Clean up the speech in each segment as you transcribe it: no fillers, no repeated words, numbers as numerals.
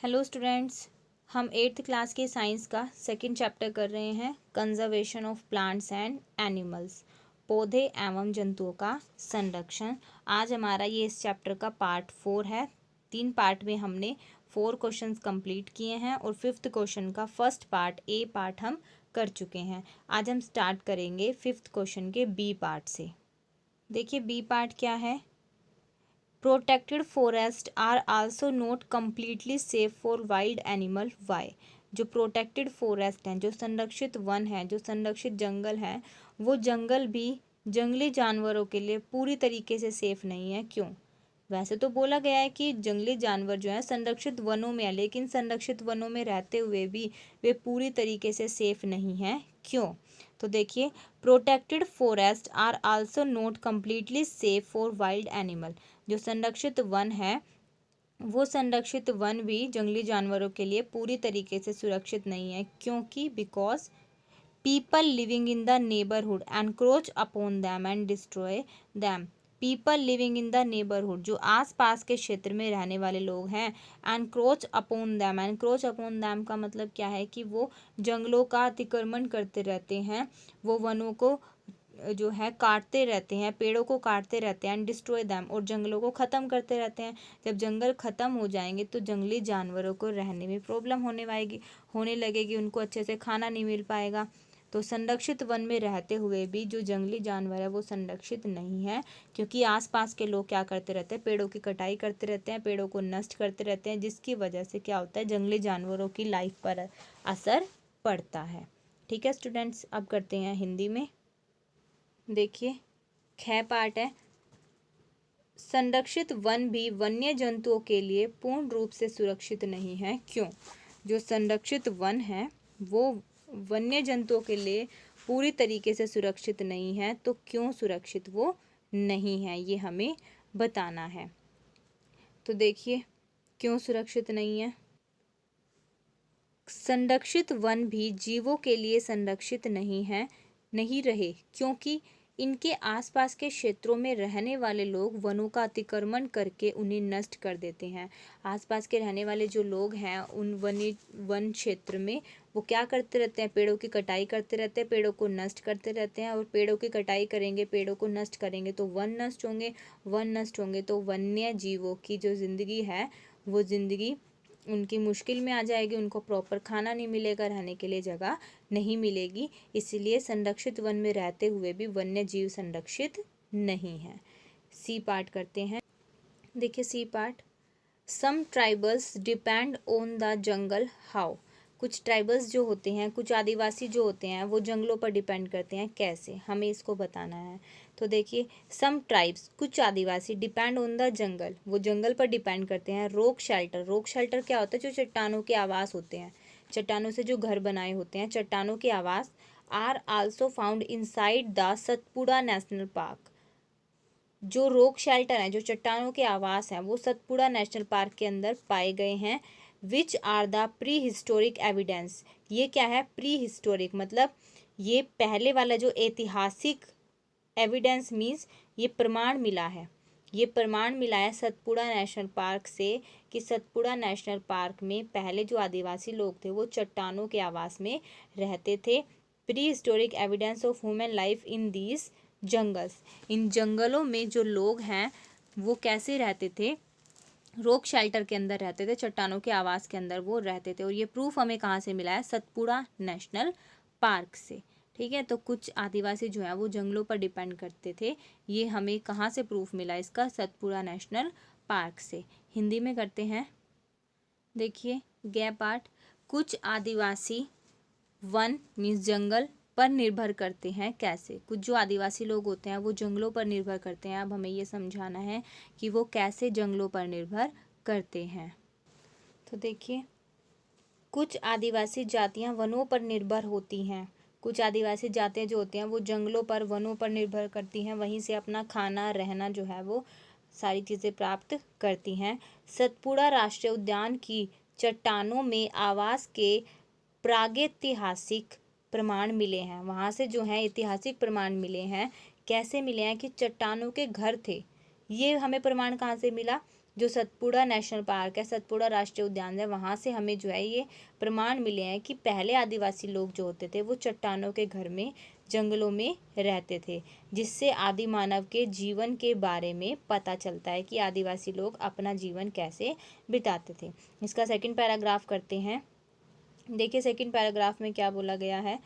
Hello students, हम eighth class के science का सेकंड चैप्टर कर रहे हैं conservation of plants and animals, पौधे एवं जंतुओं का संरक्षण। आज हमारा ये इस चैप्टर का पार्ट 4 है। 3 पार्ट में हमने 4 क्वेश्चंस कंप्लीट किए हैं और 5th क्वेश्चन का फर्स्ट पार्ट ए पार्ट हम कर चुके हैं। आज हम स्टार्ट करेंगे 5th क्वेश्चन के बी पार्ट से। देखिए बी पार्ट क्या है। Protected forest are also not completely safe for wild animal. Why? जो प्रोटेक्टेड फॉरेस्ट हैं, जो संरक्षित वन हैं, जो संरक्षित जंगल हैं, वो जंगल भी जंगली जानवरों के लिए पूरी तरीके से सेफ नहीं है। क्यों? वैसे तो बोला गया है कि जंगली जानवर जो है संरक्षित वनों में है, लेकिन संरक्षित वनों में रहते हुए भी वे पूरी तरीके से सेफ नहीं हैं। क्यों? तो देखिए, protected forest are also not completely safe for wild animal. जो संरक्षित वन है, वो संरक्षित वन भी जंगली जानवरों के लिए पूरी तरीके से सुरक्षित नहीं है। क्योंकि because people living in the neighbourhood encroach upon them and destroy them. People living in the neighbourhood, जो आस पास के क्षेत्र में रहने वाले लोग हैं, encroach upon them. Encroach upon them का मतलब क्या है कि वो जंगलों का अतिक्रमण करते रहते हैं, वो वनों को जो है काटते रहते हैं, पेड़ों को काटते रहते हैं, एंड डिस्ट्रॉय दैम, और जंगलों को ख़त्म करते रहते हैं। जब जंगल ख़त्म हो जाएंगे तो जंगली जानवरों को रहने में प्रॉब्लम होने लगेगी, उनको अच्छे से खाना नहीं मिल पाएगा। तो संरक्षित वन में रहते हुए भी जो जंगली जानवर है वो संरक्षित नहीं है, क्योंकि आसपास के लोग क्या करते रहते हैं, पेड़ों की कटाई करते रहते हैं, पेड़ों को नष्ट करते रहते हैं, जिसकी वजह से क्या होता है, जंगली जानवरों की लाइफ पर असर पड़ता है। ठीक है स्टूडेंट्स, अब करते हैं हिंदी में। देखिए ख पार्ट है। संरक्षित वन भी वन्य जंतुओं के लिए पूर्ण रूप से सुरक्षित नहीं है। क्यों? जो संरक्षित वन है वो वन्य जंतुओं के लिए पूरी तरीके से सुरक्षित नहीं है। तो क्यों सुरक्षित वो नहीं है, ये हमें बताना है। तो देखिए क्यों सुरक्षित नहीं है। संरक्षित वन भी जीवों के लिए संरक्षित नहीं रहे, क्योंकि इनके आसपास के क्षेत्रों में रहने वाले लोग वनों का अतिक्रमण करके उन्हें नष्ट कर देते हैं। आसपास के रहने वाले जो लोग हैं उन वन क्षेत्र में वो क्या करते रहते हैं, पेड़ों की कटाई करते रहते हैं, पेड़ों को नष्ट करते रहते हैं। और पेड़ों की कटाई करेंगे, पेड़ों को नष्ट करेंगे तो वन नष्ट होंगे, वन नष्ट होंगे तो वन्य जीवों की जो ज़िंदगी है वो ज़िंदगी उनकी मुश्किल में आ जाएगी, उनको प्रॉपर खाना नहीं मिलेगा, रहने के लिए जगह नहीं मिलेगी। इसलिए संरक्षित वन में रहते हुए भी वन्य जीव संरक्षित नहीं है। सी पार्ट करते हैं। देखिए C part, some tribals depend on the jungle. How? कुछ ट्राइबल्स जो होते हैं, कुछ आदिवासी जो होते हैं, वो जंगलों पर डिपेंड करते हैं। कैसे? हमें इसको बताना है। तो देखिए, सम ट्राइब्स, कुछ आदिवासी, डिपेंड ऑन द जंगल, वो जंगल पर डिपेंड करते हैं। रॉक शेल्टर, रॉक शेल्टर क्या होता है? जो चट्टानों के आवास होते हैं, चट्टानों से जो घर बनाए होते हैं, चट्टानों के आवास। Are also found inside the Satpura national park. जो रॉक शेल्टर हैं, जो चट्टानों के आवास हैं, वो सतपुड़ा नेशनल पार्क के अंदर पाए गए हैं। Which are the pre historic evidence. ये क्या है? प्री हिस्टोरिक मतलब ये पहले वाला जो ऐतिहासिक एविडेंस मीन्स ये प्रमाण मिला है, ये प्रमाण मिला है सतपुड़ा नेशनल पार्क से कि सतपुड़ा नेशनल पार्क में पहले जो आदिवासी लोग थे वो चट्टानों के आवास में रहते थे। Pre historic evidence of human life in these jungles. इन जंगलों में जो लोग हैं वो कैसे रहते थे? रॉक शेल्टर के अंदर रहते थे, चट्टानों के आवास के अंदर वो रहते थे। और ये प्रूफ हमें कहाँ से मिला है? सतपुड़ा नेशनल पार्क से। ठीक है, तो कुछ आदिवासी जो है वो जंगलों पर डिपेंड करते थे। ये हमें कहाँ से प्रूफ मिला इसका? सतपुड़ा नेशनल पार्क से। हिंदी में करते हैं। देखिए गे पार्ट, कुछ आदिवासी वन मीन्स जंगल पर निर्भर करते हैं। कैसे? कुछ जो आदिवासी लोग होते हैं वो जंगलों पर निर्भर करते हैं। अब हमें ये समझाना है कि वो कैसे जंगलों पर निर्भर करते हैं। तो देखिए, कुछ आदिवासी जातियां वनों पर निर्भर होती हैं। कुछ आदिवासी जातियां जो होती हैं वो जंगलों पर, वनों पर निर्भर करती हैं, वहीं से अपना खाना, रहना जो है वो सारी चीज़ें प्राप्त करती हैं। सतपुड़ा राष्ट्रीय उद्यान की चट्टानों में आवास के प्रागैतिहासिक प्रमाण मिले हैं। वहाँ से जो है ऐतिहासिक प्रमाण मिले हैं। कैसे मिले हैं? कि चट्टानों के घर थे। ये हमें प्रमाण कहाँ से मिला? जो सतपुड़ा नेशनल पार्क है, सतपुड़ा राष्ट्रीय उद्यान है, वहाँ से हमें जो है ये प्रमाण मिले हैं कि पहले आदिवासी लोग जो होते थे वो चट्टानों के घर में, जंगलों में रहते थे, जिससे आदि मानव के जीवन के बारे में पता चलता है कि आदिवासी लोग अपना जीवन कैसे बिताते थे। इसका सेकंड पैराग्राफ करते हैं। देखिए सेकंड पैराग्राफ में क्या बोला गया है।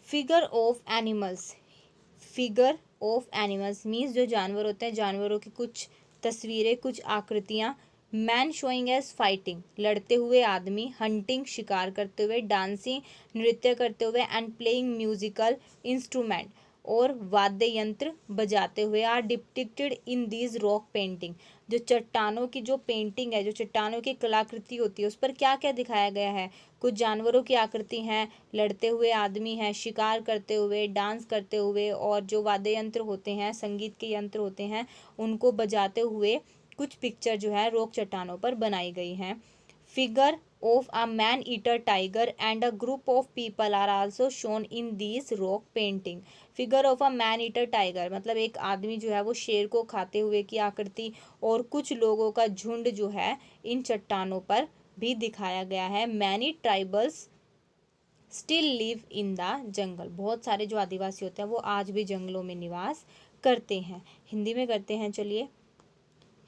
Figure of animals, figure of animals means जो जानवर होते हैं, जानवरों की कुछ तस्वीरें, कुछ आकृतियाँ। मैन शोइंग एज फाइटिंग, लड़ते हुए आदमी, हंटिंग शिकार करते हुए, डांसिंग नृत्य करते हुए, एंड प्लेइंग म्यूजिकल इंस्ट्रूमेंट और वाद्य यंत्र बजाते हुए are depicted in these rock painting. जो चट्टानों की जो पेंटिंग है, जो चट्टानों की कलाकृति होती है, उस पर क्या क्या दिखाया गया है। कुछ जानवरों की आकृति हैं, लड़ते हुए आदमी हैं, शिकार करते हुए, डांस करते हुए, और जो वाद्य यंत्र होते हैं, संगीत के यंत्र होते हैं, उनको बजाते हुए कुछ पिक्चर जो है रॉक चट्टानों पर बनाई गई हैं। Figure of a man-eater tiger and a group of people are also shown in these rock painting. Figure of a man eater tiger मतलब एक आदमी जो है वो शेर को खाते हुए की आकृति, और कुछ लोगों का झुंड जो है इन चट्टानों पर भी दिखाया गया है। Many tribals still live in the jungle, बहुत सारे जो आदिवासी होते हैं वो आज भी जंगलों में निवास करते हैं। हिंदी में करते हैं, चलिए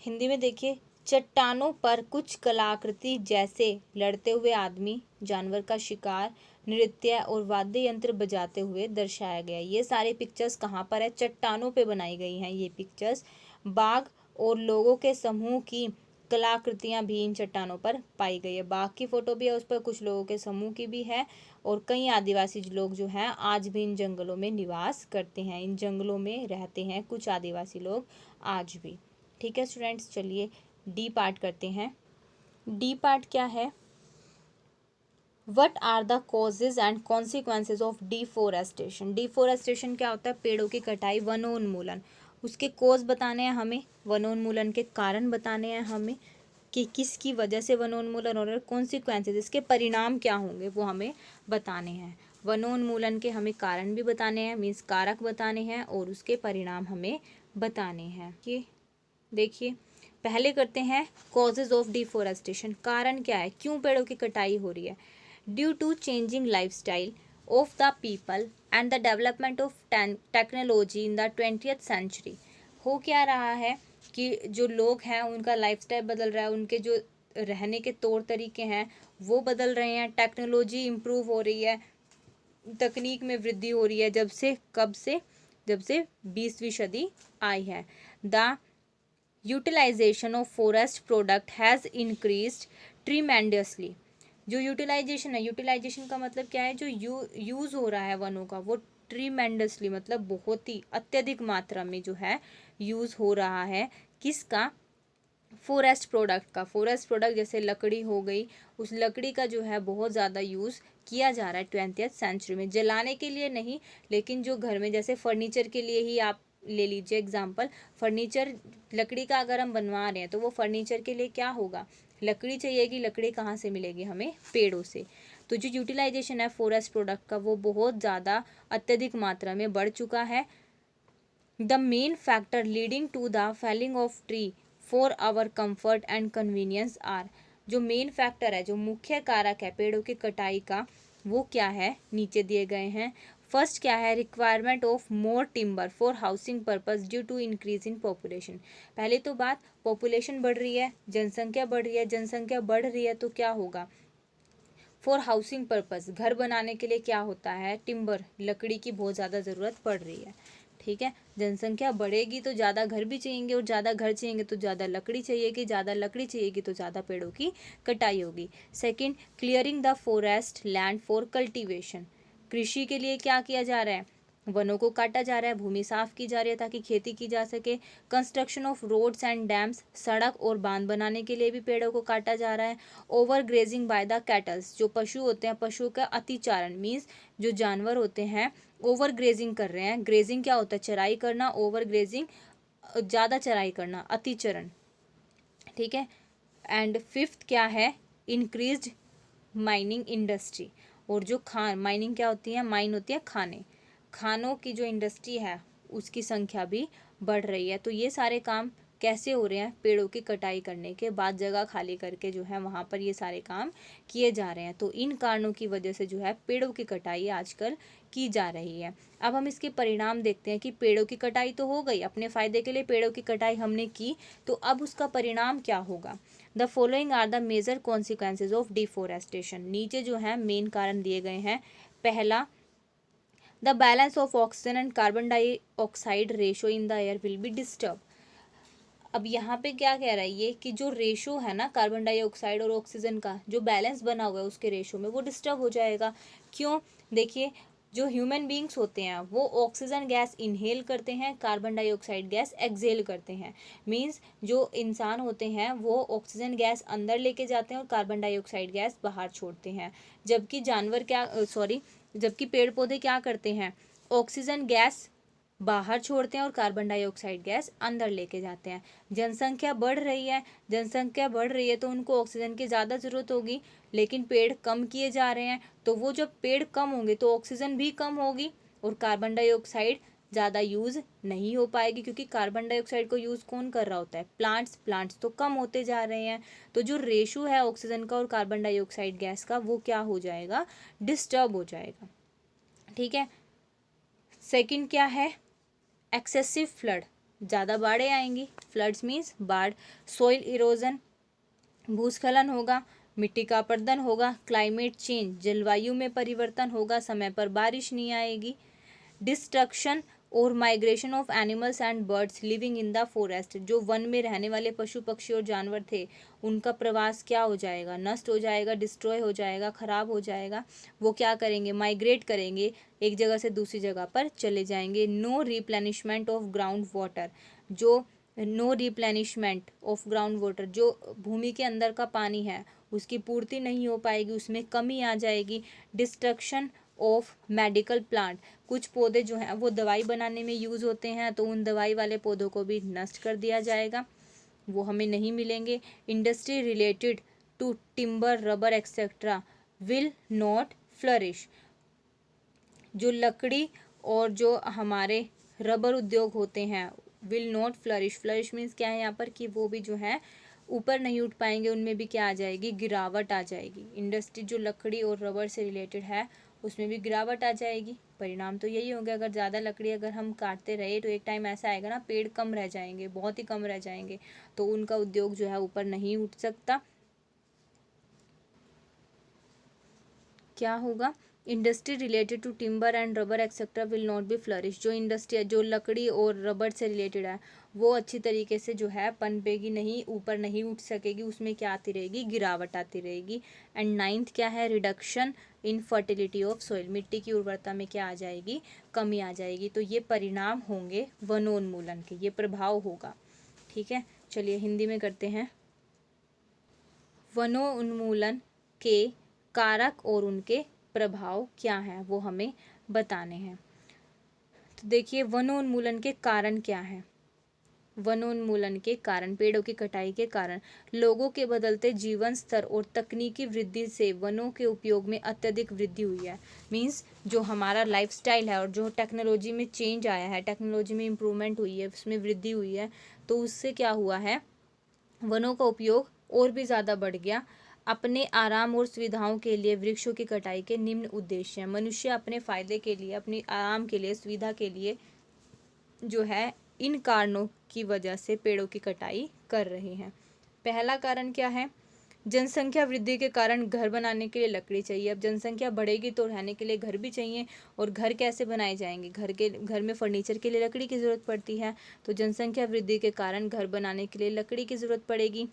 हिंदी में देखिए। चट्टानों पर कुछ कलाकृति जैसे लड़ते हुए आदमी, जानवर का शिकार, नृत्य और वाद्य यंत्र बजाते हुए दर्शाया गया। ये सारे पिक्चर्स कहाँ पर है, चट्टानों पे बनाई गई हैं ये पिक्चर्स। बाघ और लोगों के समूह की कलाकृतियाँ भी इन चट्टानों पर पाई गई है। बाघ की फोटो भी है उस पर, कुछ लोगों के समूह की भी है, और कई आदिवासी लोग जो हैं आज भी इन जंगलों में निवास करते हैं, इन जंगलों में रहते हैं कुछ आदिवासी लोग आज भी। ठीक है स्टूडेंट्स, चलिए डी पार्ट करते हैं। डी पार्ट क्या है। What are the causes and consequences of deforestation. Deforestation क्या होता है, पेड़ों की कटाई, वनोन्मूलन। उसके कोज बताने हैं हमें, वनोन्मूलन के कारण बताने हैं हमें कि किसकी वजह से वनोन्मूलन और कॉन्सिक्वेंसेज, इसके परिणाम क्या होंगे वो हमें बताने हैं। वनोन्मूलन के हमें कारण भी बताने हैं, मीन्स कारक बताने हैं, और उसके परिणाम हमें बताने हैं। ये देखिए पहले करते हैं कॉजेज ऑफ डिफोरेस्टेशन। कारण क्या है, क्यों पेड़ों की कटाई हो रही है। Due to changing lifestyle of the people and the development of technology in the 20th century. हो क्या रहा है कि जो लोग हैं उनका लाइफस्टाइल बदल रहा है, उनके जो रहने के तौर तरीके हैं वो बदल रहे हैं, टेक्नोलॉजी इम्प्रूव हो रही है, तकनीक में वृद्धि हो रही है। जब से कब से, जब से 20वीं सदी आई है। The utilisation of forest product has increased tremendously. जो यूटिलाइजेशन है, यूटिलाइजेशन का मतलब क्या है, जो यूज़ हो रहा है वनों का, वो ट्रीमेंडसली मतलब बहुत ही अत्यधिक मात्रा में जो है यूज़ हो रहा है। किसका, फॉरेस्ट प्रोडक्ट का। फॉरेस्ट प्रोडक्ट जैसे लकड़ी हो गई, उस लकड़ी का जो है बहुत ज़्यादा यूज़ किया जा रहा है 20th सेंचुरी में। जलाने के लिए नहीं, लेकिन जो घर में जैसे फर्नीचर के लिए ही आप ले लीजिए एग्जाम्पल, फर्नीचर लकड़ी का अगर हम बनवा रहे हैं तो वो फर्नीचर के लिए क्या होगा, लकड़ी चाहिएगी। लकड़ी कहाँ से मिलेगी हमें, पेड़ों से। तो जो यूटिलाइजेशन है फॉरेस्ट प्रोडक्ट का वो बहुत ज़्यादा अत्यधिक मात्रा में बढ़ चुका है। The main factor leading to the felling of tree for our comfort and convenience are. जो मेन फैक्टर है, जो मुख्य कारक है पेड़ों की कटाई का, वो क्या है, नीचे दिए गए हैं। फर्स्ट क्या है, requirement of more timber for housing purpose due to increase in population. पहले तो बात, पॉपुलेशन बढ़ रही है, जनसंख्या बढ़ रही है, जनसंख्या बढ़ रही है तो क्या होगा, फॉर हाउसिंग पर्पस, घर बनाने के लिए क्या होता है, टिम्बर, लकड़ी की बहुत ज़्यादा ज़रूरत पड़ रही है। ठीक है, जनसंख्या बढ़ेगी तो ज़्यादा घर भी चाहिएंगे, और ज़्यादा घर चाहिएंगे तो ज़्यादा लकड़ी चाहिएगी, ज़्यादा लकड़ी चाहिएगी तो ज़्यादा पेड़ों की कटाई होगी। Second, clearing the forest land for cultivation. कृषि के लिए क्या किया जा रहा है, वनों को काटा जा रहा है, भूमि साफ की जा रही है ताकि खेती की जा सके। Construction of roads and dams, सड़क और बांध बनाने के लिए भी पेड़ों को काटा जा रहा है। Over grazing by the kettles, जो पशु होते हैं, पशुओं का अतिचारण, मीन्स जो जानवर होते हैं ओवर ग्रेजिंग कर रहे हैं। ग्रेजिंग क्या होता है, चराई करना, ओवर ग्रेजिंग ज़्यादा चराई करना, अतिचरण। ठीक है, एंड फिफ्थ क्या है, इंक्रीज्ड माइनिंग इंडस्ट्री। और जो माइनिंग क्या होती है, माइन होती है खाने, खानों की जो इंडस्ट्री है उसकी संख्या भी बढ़ रही है। तो ये सारे काम कैसे हो रहे हैं? पेड़ों की कटाई करने के बाद जगह खाली करके जो है वहाँ पर ये सारे काम किए जा रहे हैं। तो इन कारणों की वजह से जो है पेड़ों की कटाई आजकल की जा रही है। अब हम इसके परिणाम देखते हैं कि पेड़ों की कटाई तो हो गई, अपने फायदे के लिए पेड़ों की कटाई हमने की, तो अब उसका परिणाम क्या होगा? The following are the major consequences of deforestation. नीचे जो है मेन कारण दिए गए हैं। पहला, the balance of oxygen and carbon dioxide ratio in the air will be disturb. अब यहाँ पे क्या कह रहा है ये कि जो रेशो है ना कार्बन डाइऑक्साइड और ऑक्सीजन का, जो बैलेंस बना हुआ है उसके रेशो में, वो डिस्टर्ब हो जाएगा। क्यों? देखिए, जो ह्यूमन बींग्स होते हैं वो ऑक्सीजन गैस इनहेल करते हैं, कार्बन डाइऑक्साइड गैस एक्सहेल करते हैं। मींस जो इंसान होते हैं वो ऑक्सीजन गैस अंदर लेके जाते हैं और कार्बन डाइऑक्साइड गैस बाहर छोड़ते हैं। जबकि जबकि पेड़ पौधे क्या करते हैं? ऑक्सीजन गैस बाहर छोड़ते हैं और कार्बन डाइऑक्साइड गैस अंदर लेके जाते हैं। जनसंख्या बढ़ रही है तो उनको ऑक्सीजन की ज़्यादा ज़रूरत होगी, लेकिन पेड़ कम किए जा रहे हैं, तो वो जब पेड़ कम होंगे तो ऑक्सीजन भी कम होगी और कार्बन डाइऑक्साइड ज़्यादा यूज़ नहीं हो पाएगी, क्योंकि कार्बन डाइऑक्साइड को यूज़ कौन कर रहा होता है? प्लांट्स तो कम होते जा रहे हैं। तो जो रेशो है ऑक्सीजन का और कार्बन डाइऑक्साइड गैस का, वो क्या हो जाएगा? डिस्टर्ब हो जाएगा। ठीक है। सेकंड क्या है? एक्सेसिव फ्लड, ज़्यादा बाढ़ें आएंगी। फ्लड्स मीन्स बाढ़। सोइल इरोजन, भूस्खलन होगा। मिट्टी का अपरदन होगा। क्लाइमेट चेंज, जलवायु में परिवर्तन होगा, समय पर बारिश नहीं आएगी। डिस्ट्रक्शन और migration of animals and birds living in the forest, जो वन में रहने वाले पशु पक्षी और जानवर थे उनका प्रवास क्या हो जाएगा? नष्ट हो जाएगा, डिस्ट्रॉय हो जाएगा, खराब हो जाएगा। वो क्या करेंगे? माइग्रेट करेंगे, एक जगह से दूसरी जगह पर चले जाएंगे। No replenishment of ground water, जो भूमि के अंदर का पानी है उसकी पूर्ति नहीं हो पाएगी, उसमें कमी आ जाएगी। डिस्ट्रक्शन ऑफ मेडिकल प्लांट, कुछ पौधे जो हैं वो दवाई बनाने में यूज़ होते हैं, तो उन दवाई वाले पौधों को भी नष्ट कर दिया जाएगा, वो हमें नहीं मिलेंगे। Industry related to timber, rubber etcetera will not flourish, जो लकड़ी और जो हमारे रबर उद्योग होते हैं, will not flourish. Flourish means क्या है यहाँ पर? कि वो भी जो है ऊपर नहीं उठ पाएंगे, उनमें भी क्या आ जाएगी? गिरावट आ जाएगी। इंडस्ट्री जो लकड़ी और रबर से रिलेटेड है उसमें भी गिरावट आ जाएगी। परिणाम तो यही होगा, अगर ज़्यादा लकड़ी अगर हम काटते रहे तो एक टाइम ऐसा आएगा ना, पेड़ कम रह जाएंगे, बहुत ही कम रह जाएंगे, तो उनका उद्योग जो है ऊपर नहीं उठ सकता। क्या होगा? Industry related to timber and rubber etcetera will not be flourish, जो इंडस्ट्री जो लकड़ी और रबर से रिलेटेड है वो अच्छी तरीके से जो है पनपेगी नहीं, ऊपर नहीं उठ सकेगी, उसमें क्या आती रहेगी? गिरावट आती रहेगी। एंड नाइन्थ क्या है? Reduction in fertility of soil, मिट्टी की उर्वरता में क्या आ जाएगी? कमी आ जाएगी। तो ये परिणाम होंगे वनोन्मूलन के, ये प्रभाव होगा। ठीक है, चलिए हिंदी में करते हैं। वनोन्मूलन के कारक और उनके प्रभाव क्या हैं वो हमें बताने हैं। तो देखिए, वनोन्मूलन के कारण क्या है? वनोन्मूलन के कारण, पेड़ों की कटाई के कारण लोगों के बदलते जीवन स्तर और तकनीकी वृद्धि से वनों के उपयोग में अत्यधिक वृद्धि हुई है। मींस जो हमारा लाइफस्टाइल है और जो टेक्नोलॉजी में चेंज आया है, टेक्नोलॉजी में इम्प्रूवमेंट हुई है, उसमें वृद्धि हुई है, तो उससे क्या हुआ है? वनों का उपयोग और भी ज़्यादा बढ़ गया। अपने आराम और सुविधाओं के लिए वृक्षों की कटाई के निम्न उद्देश्य हैं। मनुष्य अपने फायदे के लिए, अपने आराम के लिए, सुविधा के लिए जो है इन कारणों की वजह से पेड़ों की कटाई कर रहे हैं। पहला कारण क्या है? जनसंख्या वृद्धि के कारण घर बनाने के लिए लकड़ी चाहिए। अब जनसंख्या बढ़ेगी तो रहने के लिए घर भी चाहिए, और घर कैसे बनाए जाएंगे? घर में फर्नीचर के लिए लकड़ी की ज़रूरत पड़ती है, तो जनसंख्या वृद्धि के कारण घर बनाने के लिए लकड़ी की ज़रूरत पड़ेगी।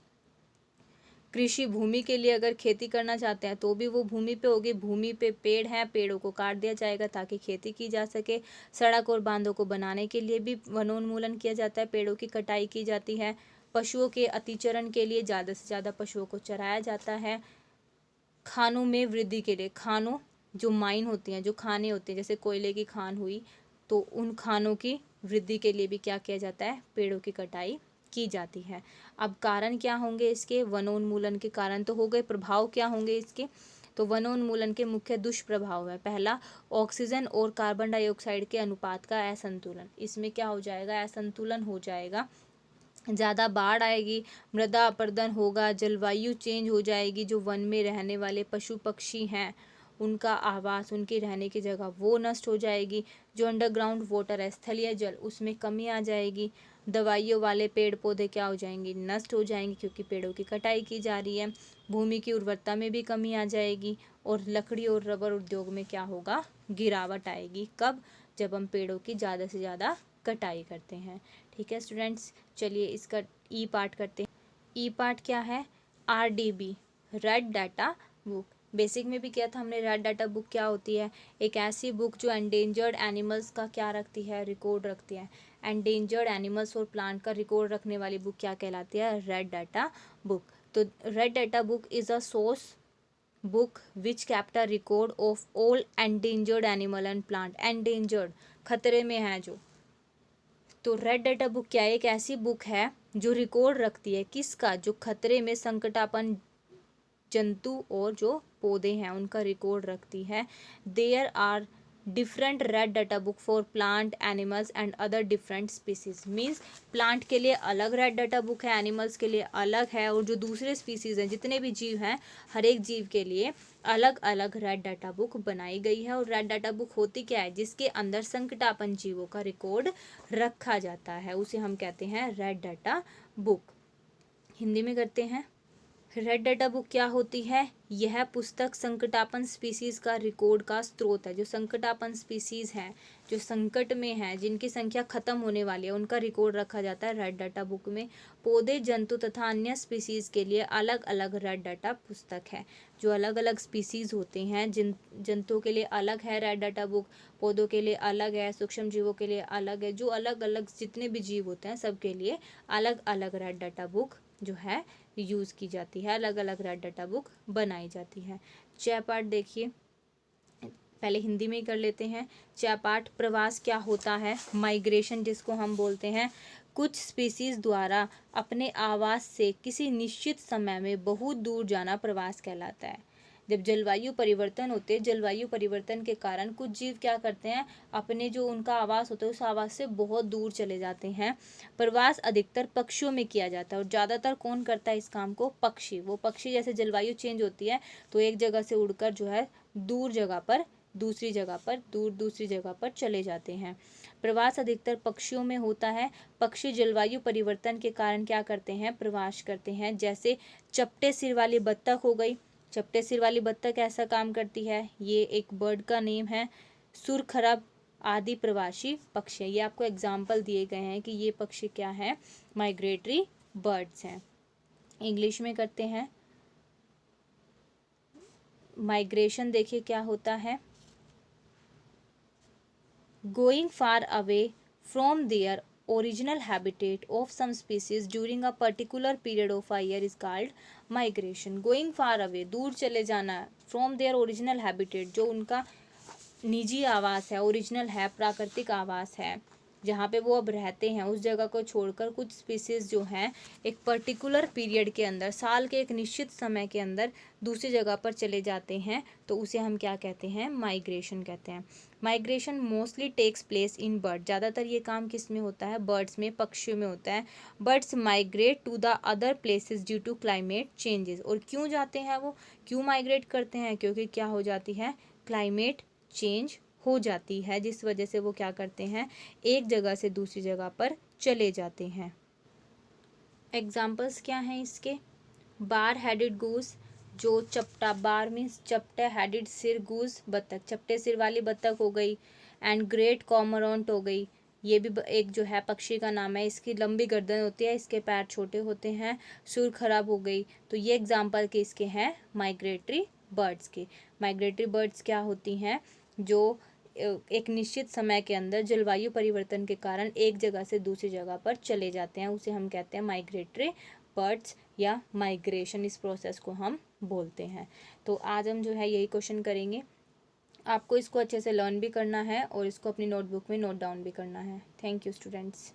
कृषि भूमि के लिए अगर खेती करना चाहते हैं तो भी वो भूमि पे होगी, भूमि पे पेड़ हैं, पेड़ों को काट दिया जाएगा ताकि खेती की जा सके। सड़क और बांधों को बनाने के लिए भी वनोन्मूलन किया जाता है, पेड़ों की कटाई की जाती है। पशुओं के अतिचरण के लिए ज़्यादा से ज़्यादा पशुओं को चराया जाता है। खानों में वृद्धि के लिए, खानों जो माइन होती हैं, जो खाने होते हैं, जैसे कोयले की खान हुई, तो उन खानों की वृद्धि के लिए भी क्या किया जाता है? पेड़ों की कटाई की जाती है। अब कारण क्या होंगे इसके? वनोन्मूलन के कारण तो हो गए, प्रभाव क्या होंगे इसके? तो वनोन्मूलन के मुख्य दुष्प्रभाव है। पहला, ऑक्सीजन और कार्बन डाइऑक्साइड के अनुपात का असंतुलन। इसमें क्या हो जाएगा? असंतुलन हो जाएगा। ज़्यादा बाढ़ आएगी, मृदा अपरदन होगा, जलवायु चेंज हो जाएगी, जो वन में रहने वाले पशु पक्षी हैं उनका आवास, उनके रहने की जगह वो नष्ट हो जाएगी, जो अंडरग्राउंड वाटर है, स्थलीय जल, उसमें कमी आ जाएगी, दवाइयों वाले पेड़ पौधे क्या हो जाएंगे, नष्ट हो जाएंगे क्योंकि पेड़ों की कटाई की जा रही है, भूमि की उर्वरता में भी कमी आ जाएगी, और लकड़ी और रबर उद्योग में क्या होगा, गिरावट आएगी। कब? जब हम पेड़ों की ज़्यादा से ज़्यादा कटाई करते हैं। ठीक है स्टूडेंट्स, चलिए इसका ई पार्ट करते हैं। ई पार्ट क्या है? RDB, red data book. Basic में भी किया था हमने। रेड डाटा बुक क्या होती है? एक ऐसी बुक जो एंडेंजर्ड एनिमल्स का क्या रखती है, रिकॉर्ड रखती है। एंडेंजर्ड एनिमल्स और प्लांट का रिकॉर्ड रखने वाली बुक क्या कहलाती है? Red data book. तो red data book is a source book which kept a record of all endangered animal and plant। Endangered, खतरे में है जो। तो रेड डाटा बुक क्या है? एक ऐसी बुक है जो रिकॉर्ड रखती है किसका? जो खतरे में संकटापन्न जंतु और जो पौधे हैं उनका रिकॉर्ड रखती है। There are different red data book for plant, animals and other different species. Means plant के लिए अलग रेड डाटा बुक है, एनिमल्स के लिए अलग है, और जो दूसरे स्पीसीज हैं, जितने भी जीव हैं, हर एक जीव के लिए अलग अलग रेड डाटा बुक बनाई गई है। और रेड डाटा बुक होती क्या है? जिसके अंदर संकटापन्न जीवों का रिकॉर्ड रखा जाता है, उसे हम कहते हैं रेड डाटा बुक। हिंदी में करते हैं। रेड डाटा बुक क्या होती है? यह पुस्तक संकटापन्न स्पीसीज का रिकॉर्ड का स्रोत है। जो संकटापन्न स्पीसीज हैं, जो संकट में हैं, जिनकी संख्या खत्म होने वाली है, उनका रिकॉर्ड रखा जाता है रेड डाटा बुक में। पौधे, जंतु तथा अन्य स्पीसीज के लिए अलग अलग रेड डाटा पुस्तक है। जो अलग अलग स्पीसीज होते हैं, जिन जंतुओं के लिए अलग है रेड डाटा बुक, पौधों के लिए अलग है, सूक्ष्म जीवों के लिए अलग है, जो अलग अलग जितने भी जीव होते हैं सबके लिए अलग अलग रेड डाटा बुक जो है यूज़ की जाती है, अलग अलग रेड डाटा बुक बनाई जाती है। च पार्ट देखिए, पहले हिंदी में ही कर लेते हैं। च पार्ट, प्रवास क्या होता है? माइग्रेशन जिसको हम बोलते हैं। कुछ स्पीसीज द्वारा अपने आवास से किसी निश्चित समय में बहुत दूर जाना प्रवास कहलाता है। जब जलवायु परिवर्तन होते हैं, जलवायु परिवर्तन के कारण कुछ जीव क्या करते हैं, अपने जो उनका आवास होता है उस आवास से बहुत दूर चले जाते हैं। प्रवास अधिकतर पक्षियों में किया जाता है, और ज़्यादातर कौन करता है इस काम को? पक्षी। वो पक्षी जैसे जलवायु चेंज होती है तो एक जगह से उड़कर जो है दूर जगह पर, दूसरी जगह पर चले जाते हैं। प्रवास अधिकतर पक्षियों में होता है। पक्षी जलवायु परिवर्तन के कारण क्या करते हैं? प्रवास करते हैं। जैसे चपटे सिर वाली बत्तख हो गई। चपटे सिर वाली बत्तख ऐसा काम करती है, ये एक बर्ड का नेम है। सुरखरब आदि प्रवासी पक्षी, ये आपको एग्जाम्पल दिए गए हैं कि ये पक्षी क्या है? माइग्रेटरी बर्ड्स हैं। इंग्लिश में करते हैं। माइग्रेशन देखिए क्या होता है। Going far away from their original habitat of some species during a particular period of a year is called migration। going far away, दूर चले जाना, from their original habitat, जो उनका निजी आवास है, ओरिजिनल है, प्राकृतिक आवास है, जहाँ पे वो अब रहते हैं, उस जगह को छोड़कर कुछ स्पीसीज जो हैं एक पर्टिकुलर पीरियड के अंदर, साल के एक निश्चित समय के अंदर दूसरी जगह पर चले जाते हैं, तो उसे हम क्या कहते हैं? माइग्रेशन कहते हैं। Migration mostly takes place in bird. ज़्यादातर ये काम किस में होता है? बर्ड्स में, पक्षियों में होता है। Birds migrate to the other places due to climate changes. और क्यों जाते हैं वो, क्यों माइग्रेट करते हैं? क्योंकि क्या हो जाती है? क्लाइमेट चेंज हो जाती है, जिस वजह से वो क्या करते हैं? एक जगह से दूसरी जगह पर चले जाते हैं। एग्जाम्पल्स क्या हैं इसके? बार हेडेड गूस, जो चपटा, बार मीन्स चपटा, हेडेड सिर, गूस बत्तख, चपटे सिर वाली बत्तख हो गई। एंड ग्रेट कॉमोरेंट हो गई, ये भी एक जो है पक्षी का नाम है, इसकी लंबी गर्दन होती है, इसके पैर छोटे होते हैं। सुर खराब हो गई, तो ये एग्जाम्पल के इसके हैं माइग्रेटरी बर्ड्स के। माइग्रेटरी बर्ड्स क्या होती हैं? जो एक निश्चित समय के अंदर जलवायु परिवर्तन के कारण एक जगह से दूसरी जगह पर चले जाते हैं, उसे हम कहते हैं माइग्रेटरी बर्ड्स या माइग्रेशन, इस प्रोसेस को हम बोलते हैं। तो आज हम जो है यही क्वेश्चन करेंगे। आपको इसको अच्छे से लर्न भी करना है और इसको अपनी नोटबुक में नोट डाउन भी करना है। Thank you students.